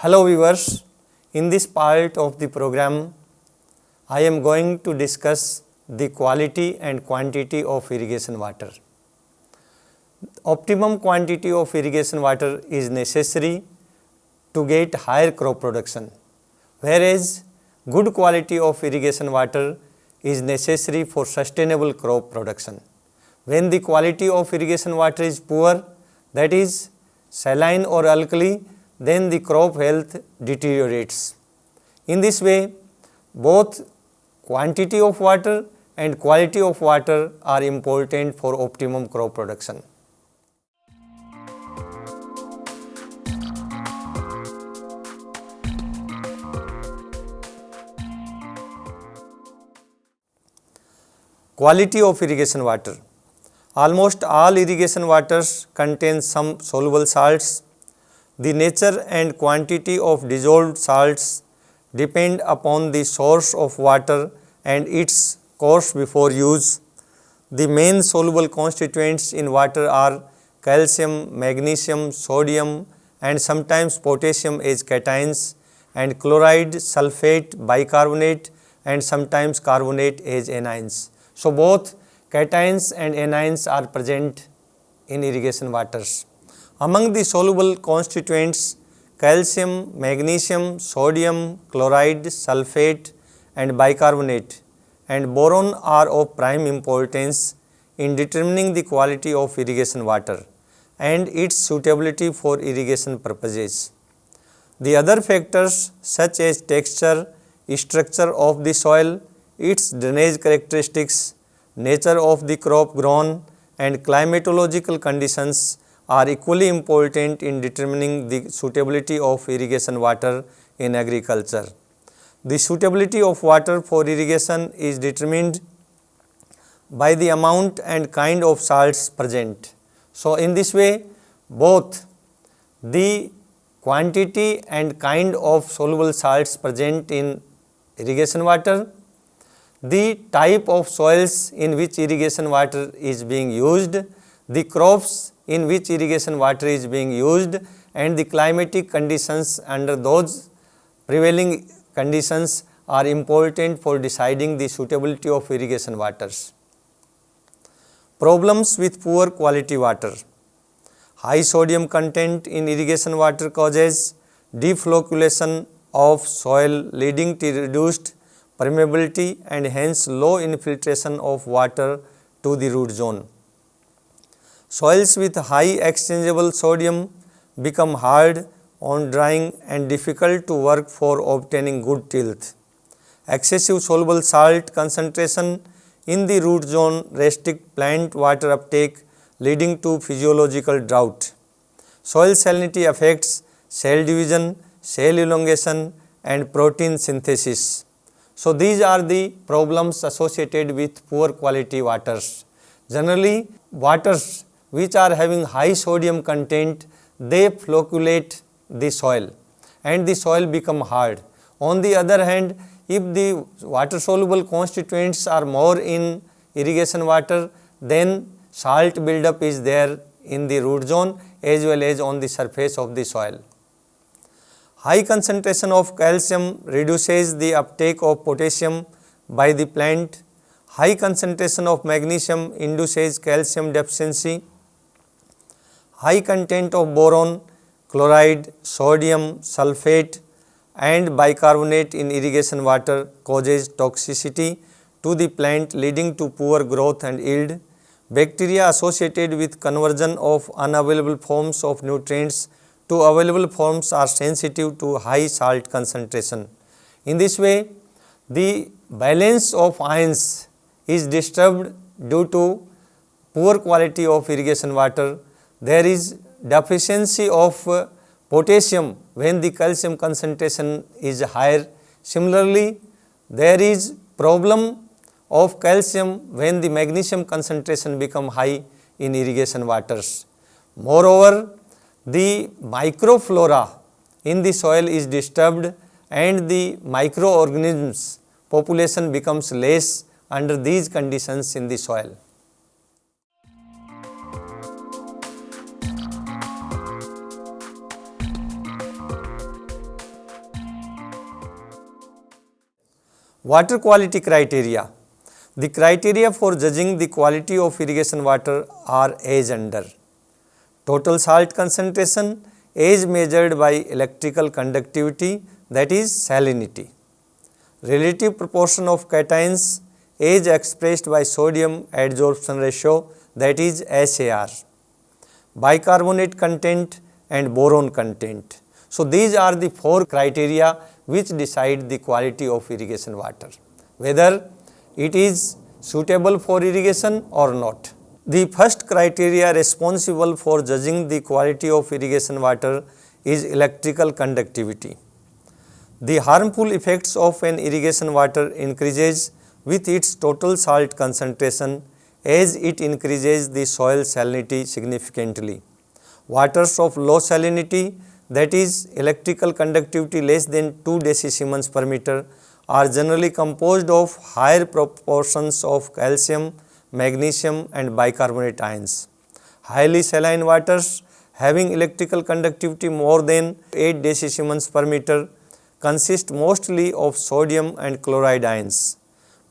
Hello viewers, in this part of the program, I am going to discuss the quality and quantity of irrigation water. Optimum quantity of irrigation water is necessary to get higher crop production, whereas good quality of irrigation water is necessary for sustainable crop production. When the quality of irrigation water is poor, that is saline or alkali, then the crop health deteriorates. In this way, both quantity of water and quality of water are important for optimum crop production. Quality of irrigation water. Almost all irrigation waters contain some soluble salts. The nature and quantity of dissolved salts depend upon the source of water and its course before use. The main soluble constituents in water are calcium, magnesium, sodium and sometimes potassium as cations, and chloride, sulfate, bicarbonate and sometimes carbonate as anions. So, both cations and anions are present in irrigation waters. Among the soluble constituents, calcium, magnesium, sodium, chloride, sulfate and bicarbonate and boron are of prime importance in determining the quality of irrigation water and its suitability for irrigation purposes. The other factors such as texture, structure of the soil, its drainage characteristics, nature of the crop grown and climatological conditions are equally important in determining the suitability of irrigation water in agriculture. The suitability of water for irrigation is determined by the amount and kind of salts present. So, in this way, both the quantity and kind of soluble salts present in irrigation water, the type of soils in which irrigation water is being used, the crops in which irrigation water is being used and the climatic conditions under those prevailing conditions are important for deciding the suitability of irrigation waters. Problems with poor quality water. High sodium content in irrigation water causes deflocculation of soil leading to reduced permeability and hence low infiltration of water to the root zone. Soils with high exchangeable sodium become hard on drying and difficult to work for obtaining good tilth. Excessive soluble salt concentration in the root zone restrict plant water uptake leading to physiological drought. Soil salinity affects cell division, cell elongation and protein synthesis. So, these are the problems associated with poor quality waters. Generally, waters which are having high sodium content, they flocculate the soil and the soil become hard. On the other hand, if the water soluble constituents are more in irrigation water, then salt buildup is there in the root zone as well as on the surface of the soil. High concentration of calcium reduces the uptake of potassium by the plant. High concentration of magnesium induces calcium deficiency. High content of boron, chloride, sodium, sulfate and bicarbonate in irrigation water causes toxicity to the plant leading to poor growth and yield. Bacteria associated with conversion of unavailable forms of nutrients to available forms are sensitive to high salt concentration. In this way, the balance of ions is disturbed due to poor quality of irrigation water. There is deficiency of potassium when the calcium concentration is higher. Similarly, there is problem of calcium when the magnesium concentration become high in irrigation waters. Moreover, the microflora in the soil is disturbed and the microorganisms population becomes less under these conditions in the soil. Water quality criteria. The criteria for judging the quality of irrigation water are as under: total salt concentration as measured by electrical conductivity, that is salinity; relative proportion of cations as expressed by sodium adsorption ratio, that is SAR; bicarbonate content and boron content. So, these are the 4 criteria which decide the quality of irrigation water, whether it is suitable for irrigation or not. The first criteria responsible for judging the quality of irrigation water is electrical conductivity. The harmful effects of an irrigation water increases with its total salt concentration as it increases the soil salinity significantly. Waters of low salinity, that is electrical conductivity less than 2 decisiemens per meter, are generally composed of higher proportions of calcium, magnesium and bicarbonate ions. Highly saline waters having electrical conductivity more than 8 decisiemens per meter consist mostly of sodium and chloride ions.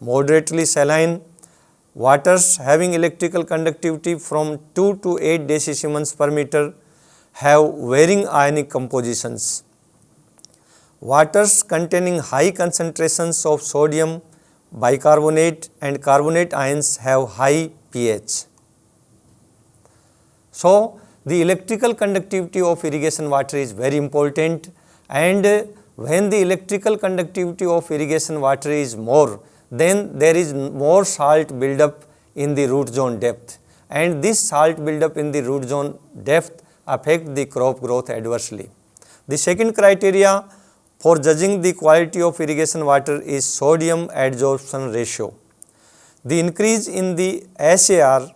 Moderately saline waters having electrical conductivity from 2 to 8 decisiemens per meter have varying ionic compositions. Waters containing high concentrations of sodium, bicarbonate and carbonate ions have high pH. So, the electrical conductivity of irrigation water is very important, and when the electrical conductivity of irrigation water is more, then there is more salt buildup in the root zone depth, and this salt buildup in the root zone depth affect the crop growth adversely. The second criteria for judging the quality of irrigation water is sodium adsorption ratio. The increase in the SAR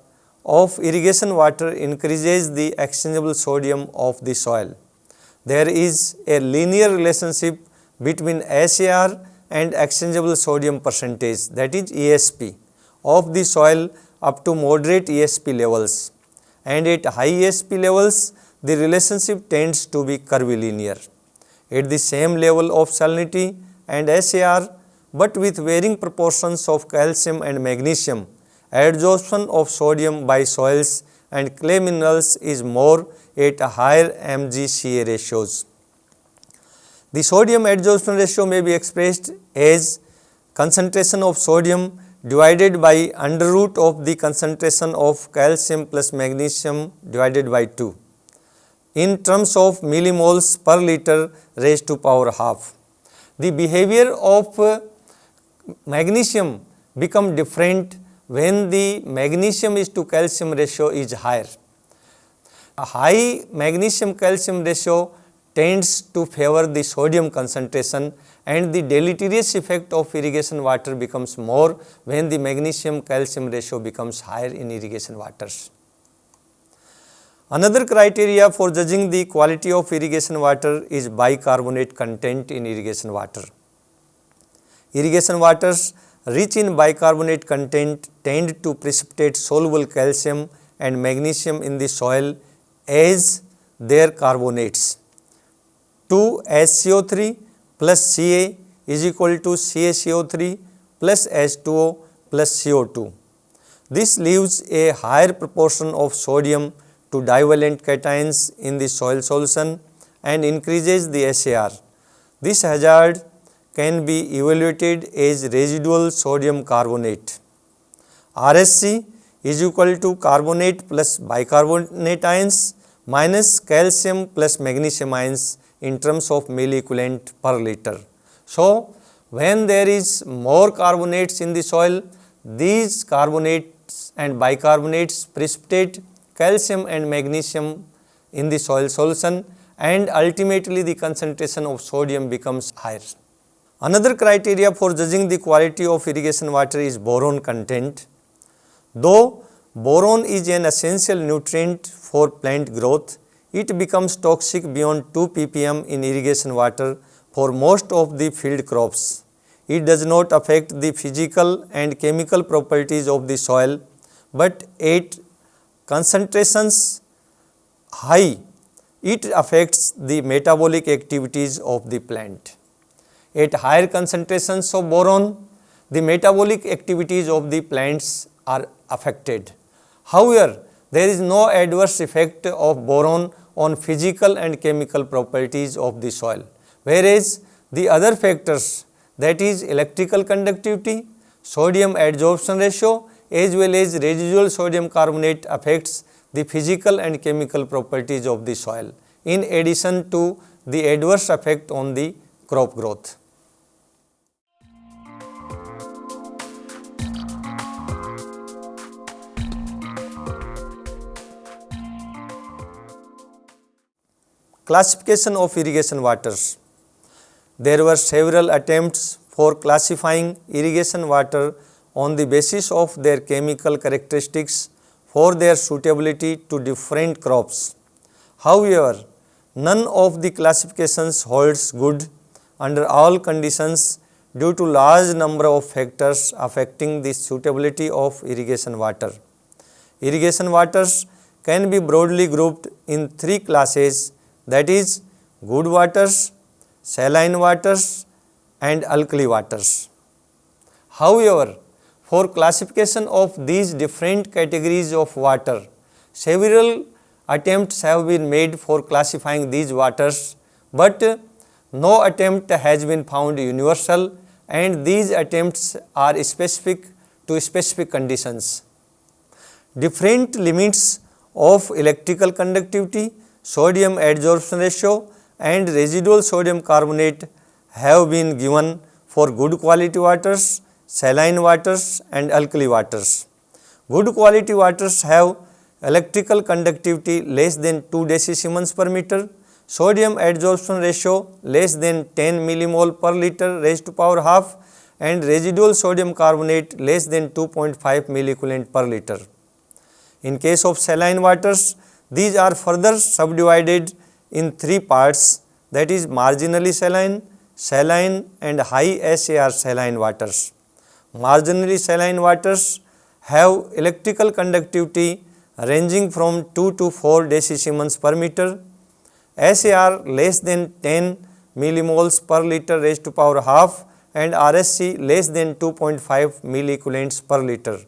of irrigation water increases the exchangeable sodium of the soil. There is a linear relationship between SAR and exchangeable sodium percentage, that is ESP, of the soil up to moderate ESP levels, and at high ESP levels the relationship tends to be curvilinear. At the same level of salinity and SAR, but with varying proportions of calcium and magnesium, adsorption of sodium by soils and clay minerals is more at a higher MgCa ratios. The sodium adsorption ratio may be expressed as concentration of sodium divided by under root of the concentration of calcium plus magnesium divided by 2 in terms of millimoles per liter raised to power half. The behavior of magnesium become different when the magnesium is to calcium ratio is higher. A high magnesium calcium ratio tends to favor the sodium concentration, and the deleterious effect of irrigation water becomes more when the magnesium calcium ratio becomes higher in irrigation waters. Another criteria for judging the quality of irrigation water is bicarbonate content in irrigation water. Irrigation waters rich in bicarbonate content tend to precipitate soluble calcium and magnesium in the soil as their carbonates. 2HCO3 plus Ca is equal to CaCO3 plus H2O plus CO2. This leaves a higher proportion of sodium to divalent cations in the soil solution and increases the SAR. This hazard can be evaluated as residual sodium carbonate. RSC is equal to carbonate plus bicarbonate ions minus calcium plus magnesium ions in terms of milliequivalent per liter. So, when there is more carbonates in the soil, these carbonates and bicarbonates precipitate calcium and magnesium in the soil solution, and ultimately the concentration of sodium becomes higher. Another criteria for judging the quality of irrigation water is boron content. Though boron is an essential nutrient for plant growth, it becomes toxic beyond 2 ppm in irrigation water for most of the field crops. It does not affect the physical and chemical properties of the soil, but at concentrations high, it affects the metabolic activities of the plant. At higher concentrations of boron, the metabolic activities of the plants are affected. However, there is no adverse effect of boron on physical and chemical properties of the soil, whereas the other factors, that is electrical conductivity, sodium adsorption ratio as well as residual sodium carbonate affects the physical and chemical properties of the soil, in addition to the adverse effect on the crop growth. Classification of irrigation waters. There were several attempts for classifying irrigation water on the basis of their chemical characteristics for their suitability to different crops. However, none of the classifications holds good under all conditions due to large number of factors affecting the suitability of irrigation water. Irrigation waters can be broadly grouped in three classes, that is good waters, saline waters and alkali waters. However, for classification of these different categories of water, several attempts have been made for classifying these waters, but no attempt has been found universal, and these attempts are specific to specific conditions. Different limits of electrical conductivity, sodium adsorption ratio and residual sodium carbonate have been given for good quality waters, saline waters and alkali waters. Good quality waters have electrical conductivity less than 2 decisiemens per meter, sodium adsorption ratio less than 10 millimole per liter raised to power half and residual sodium carbonate less than 2.5 milliequivalent per liter. In case of saline waters, these are further subdivided in three parts, that is marginally saline, saline and high SAR saline waters. Marginally saline waters have electrical conductivity ranging from 2 to 4 decisiemens per meter, SAR less than 10 millimoles per liter raised to power half and RSC less than 2.5 milliequivalents per liter.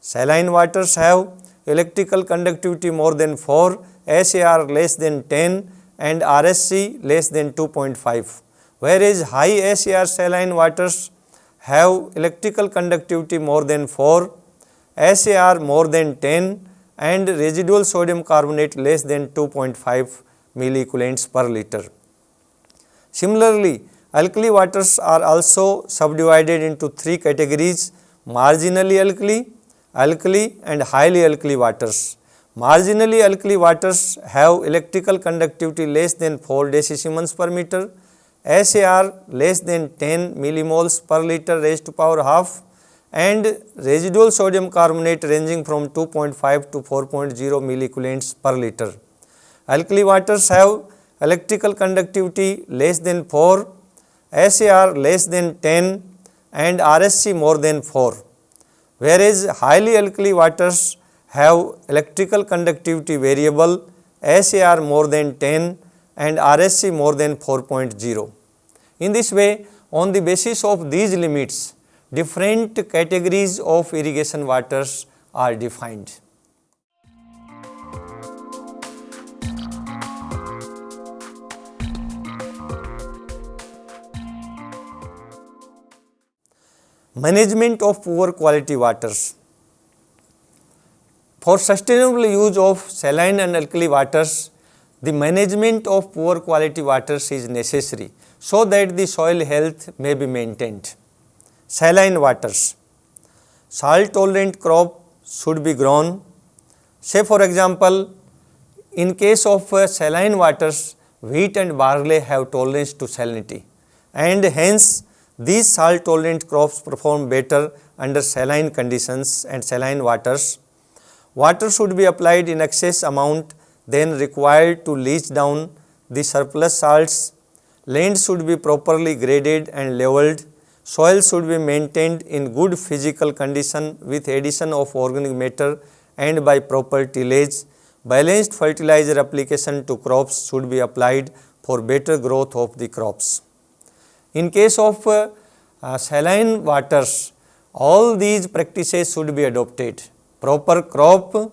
Saline waters have electrical conductivity more than 4, SAR less than 10 and RSC less than 2.5, whereas high SAR saline waters have electrical conductivity more than 4, SAR more than 10 and residual sodium carbonate less than 2.5 milliequivalents per liter. Similarly, alkali waters are also subdivided into three categories: marginally alkali, alkali and highly alkali waters. Marginally alkali waters have electrical conductivity less than 4 decisiemens per meter, SAR less than 10 millimoles per liter raised to power half and residual sodium carbonate ranging from 2.5 to 4.0 milliequivalents per liter. Alkali waters have electrical conductivity less than 4, SAR less than 10 and RSC more than 4, whereas highly alkali waters have electrical conductivity variable, SAR more than 10 and RSC more than 4.0. In this way, on the basis of these limits, different categories of irrigation waters are defined. Management of poor quality waters. For sustainable use of saline and alkali waters, the management of poor quality waters is necessary so that the soil health may be maintained. Saline waters. Salt tolerant crop should be grown. Say for example, in case of saline waters, wheat and barley have tolerance to salinity, and hence these salt tolerant crops perform better under saline conditions and saline waters. Water should be applied in excess amount then required to leach down the surplus salts. Land should be properly graded and leveled. Soil should be maintained in good physical condition with addition of organic matter and by proper tillage. Balanced fertilizer application to crops should be applied for better growth of the crops. In case of saline waters, all these practices should be adopted. Proper crop,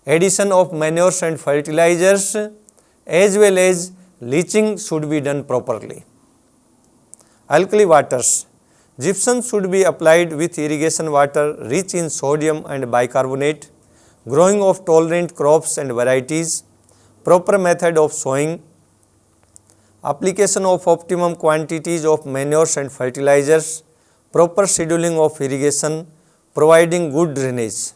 addition of manures and fertilizers, as well as leaching should be done properly. Alkali waters. Gypsum should be applied with irrigation water rich in sodium and bicarbonate. Growing of tolerant crops and varieties. Proper method of sowing. Application of optimum quantities of manures and fertilizers. Proper scheduling of irrigation. Providing good drainage.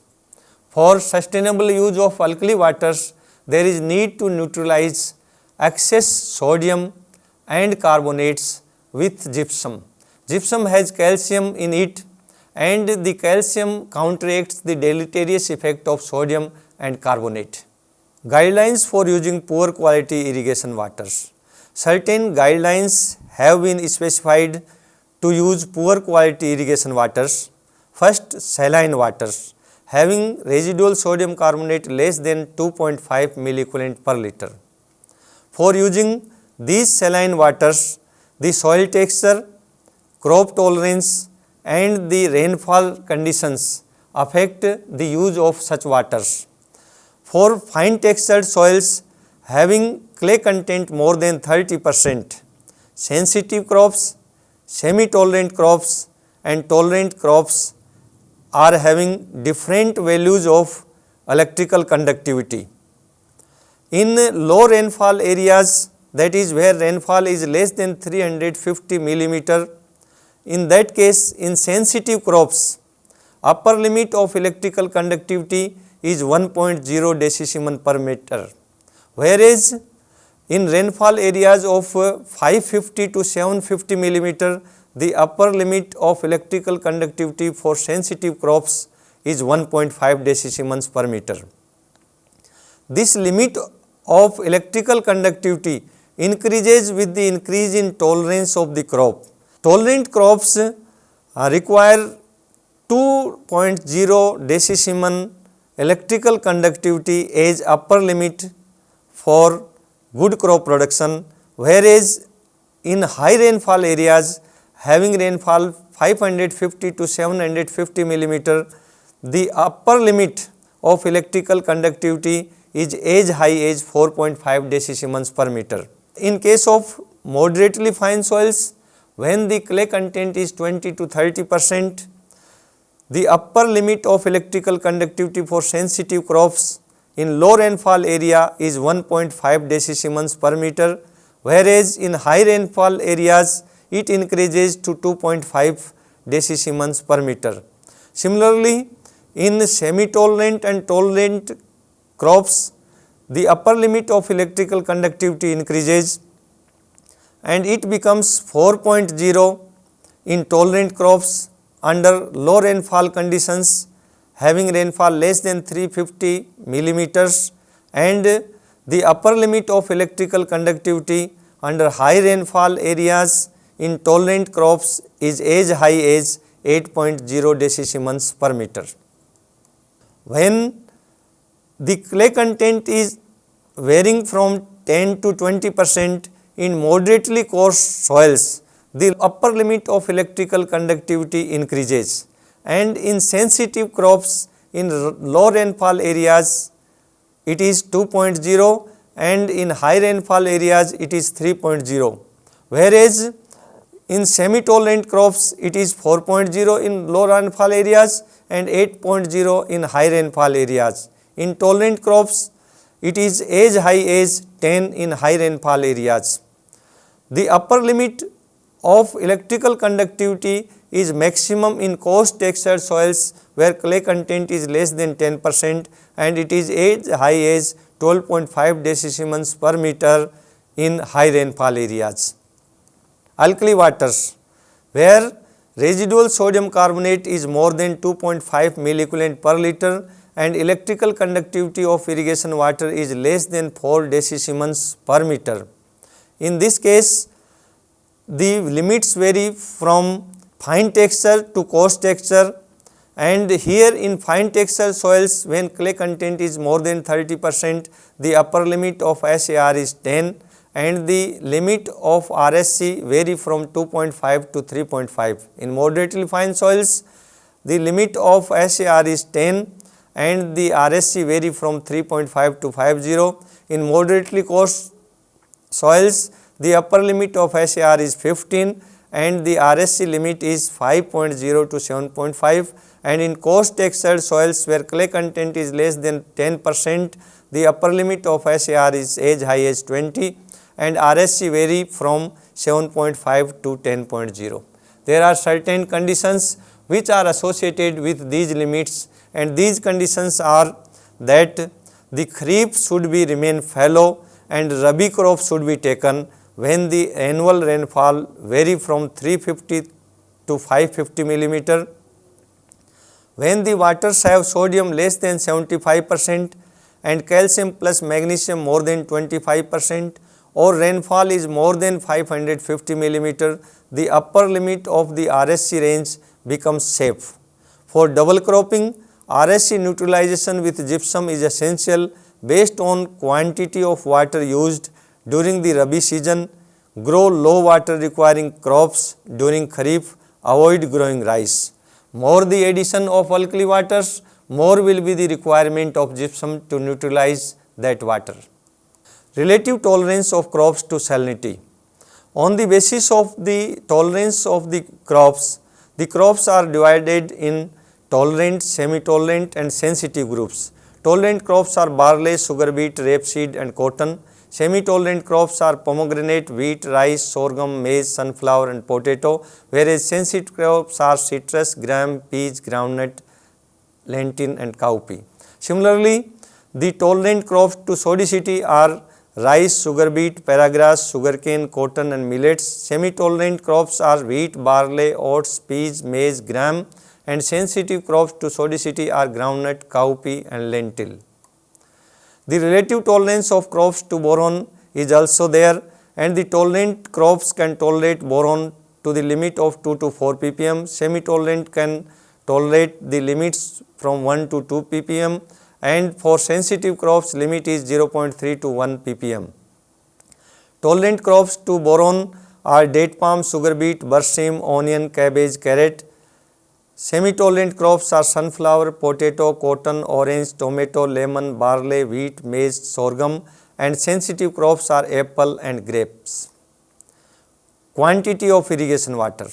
For sustainable use of alkali waters, there is need to neutralize excess sodium and carbonates with gypsum. Gypsum has calcium in it, and the calcium counteracts the deleterious effect of sodium and carbonate. Guidelines for using poor quality irrigation waters. Certain guidelines have been specified to use poor quality irrigation waters. First, saline waters having residual sodium carbonate less than 2.5 milliequivalent per liter. For using these saline waters, the soil texture, crop tolerance and the rainfall conditions affect the use of such waters. For fine textured soils having clay content more than 30%, sensitive crops, semi-tolerant crops and tolerant crops are having different values of electrical conductivity. In low rainfall areas, that is where rainfall is less than 350 millimeter, in that case in sensitive crops, upper limit of electrical conductivity is 1.0 decisimon per meter, whereas in rainfall areas of 550 to 750 millimeter, the upper limit of electrical conductivity for sensitive crops is 1.5 decisimons per meter. This limit of electrical conductivity increases with the increase in tolerance of the crop. Tolerant crops require 2.0 decisimon electrical conductivity as upper limit for good crop production, whereas in high rainfall areas having rainfall 550 to 750 millimeter, the upper limit of electrical conductivity is as high as 4.5 decisimons per meter. In case of moderately fine soils, when the clay content is 20 to 30%, the upper limit of electrical conductivity for sensitive crops in low rainfall area is 1.5 decisimons per meter, whereas in high rainfall areas it increases to 2.5 decisimons per meter. Similarly, in semi-tolerant and tolerant crops, the upper limit of electrical conductivity increases and it becomes 4.0 in tolerant crops under low rainfall conditions having rainfall less than 350 millimeters, and the upper limit of electrical conductivity under high rainfall areas in tolerant crops is as high as 8.0 decisimons per meter. When the clay content is varying from 10 to 20% in moderately coarse soils, the upper limit of electrical conductivity increases, and in sensitive crops in low rainfall areas it is 2.0 and in high rainfall areas it is 3.0, whereas in semi-tolerant crops it is 4.0 in low rainfall areas and 8.0 in high rainfall areas. In tolerant crops it is as high as 10 in high rainfall areas. The upper limit of electrical conductivity is maximum in coarse textured soils where clay content is less than 10% and it is as high as 12.5 decisimons per meter in high rainfall areas. Alkali waters, where residual sodium carbonate is more than 2.5 milliequivalent per liter and electrical conductivity of irrigation water is less than 4 decisimons per meter. In this case, the limits vary from fine texture to coarse texture, and here in fine texture soils when clay content is more than 30%, the upper limit of SAR is 10 and the limit of RSC vary from 2.5 to 3.5. In moderately fine soils, the limit of SAR is 10 and the RSC vary from 3.5 to 50. In moderately coarse soils, the upper limit of SAR is 15 and the RSC limit is 5.0 to 7.5, and in coarse textured soils where clay content is less than 10%, the upper limit of SAR is as high as 20 and RSC vary from 7.5 to 10.0. There are certain conditions which are associated with these limits, and these conditions are that the kharif should be remain fallow and rabi crop should be taken when the annual rainfall vary from 350 to 550 millimeter, when the waters have sodium less than 75% and calcium plus magnesium more than 25%, or rainfall is more than 550 millimeter, the upper limit of the RSC range becomes safe. For double cropping, RSC neutralization with gypsum is essential based on quantity of water used during the Rabi season. Grow low water requiring crops during Kharif, avoid growing rice. More the addition of alkali waters, more will be the requirement of gypsum to neutralize that water. Relative tolerance of crops to salinity. On the basis of the tolerance of the crops are divided in tolerant, semi-tolerant and sensitive groups. Tolerant crops are barley, sugar beet, rapeseed and cotton. Semi-tolerant crops are pomegranate, wheat, rice, sorghum, maize, sunflower and potato, whereas sensitive crops are citrus, gram, peas, groundnut, lentil and cowpea. Similarly, the tolerant crops to sodicity are rice, sugar beet, paragrass, sugarcane, cotton and millets. Semi-tolerant crops are wheat, barley, oats, peas, maize, gram, and sensitive crops to sodicity are groundnut, cowpea and lentil. The relative tolerance of crops to boron is also there, and the tolerant crops can tolerate boron to the limit of 2 to 4 ppm. Semi-tolerant can tolerate the limits from 1 to 2 ppm, and for sensitive crops limit is 0.3 to 1 ppm. Tolerant crops to boron are date palm, sugar beet, berseem, onion, cabbage, carrot. Semi-tolerant crops are sunflower, potato, cotton, orange, tomato, lemon, barley, wheat, maize, sorghum, and sensitive crops are apple and grapes. Quantity of irrigation water.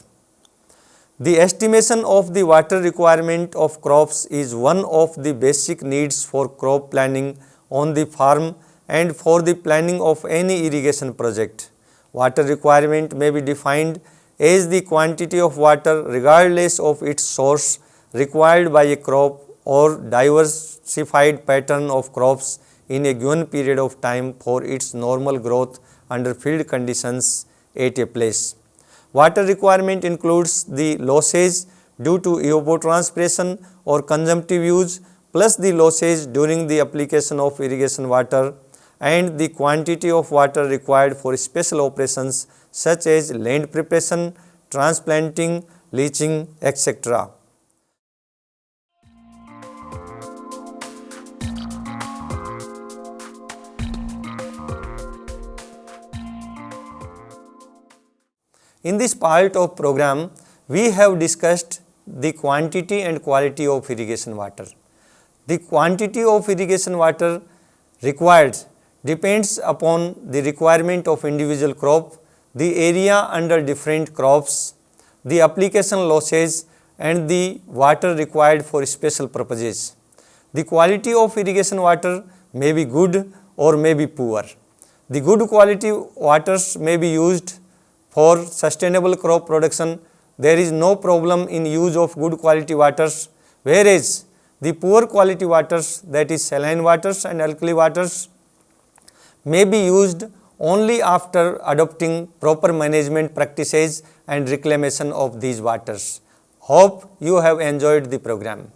The estimation of the water requirement of crops is one of the basic needs for crop planning on the farm and for the planning of any irrigation project. Water requirement may be defined as the quantity of water regardless of its source required by a crop or diversified pattern of crops in a given period of time for its normal growth under field conditions at a place. Water requirement includes the losses due to evapotranspiration or consumptive use plus the losses during the application of irrigation water and the quantity of water required for special operations such as land preparation, transplanting, leaching, etc. In this part of program, we have discussed the quantity and quality of irrigation water. The quantity of irrigation water required depends upon the requirement of individual crop, the area under different crops, the application losses and the water required for special purposes. The quality of irrigation water may be good or may be poor. The good quality waters may be used for sustainable crop production. There is no problem in use of good quality waters, whereas the poor quality waters, that is saline waters and alkali waters, may be used only after adopting proper management practices and reclamation of these waters. Hope you have enjoyed the program.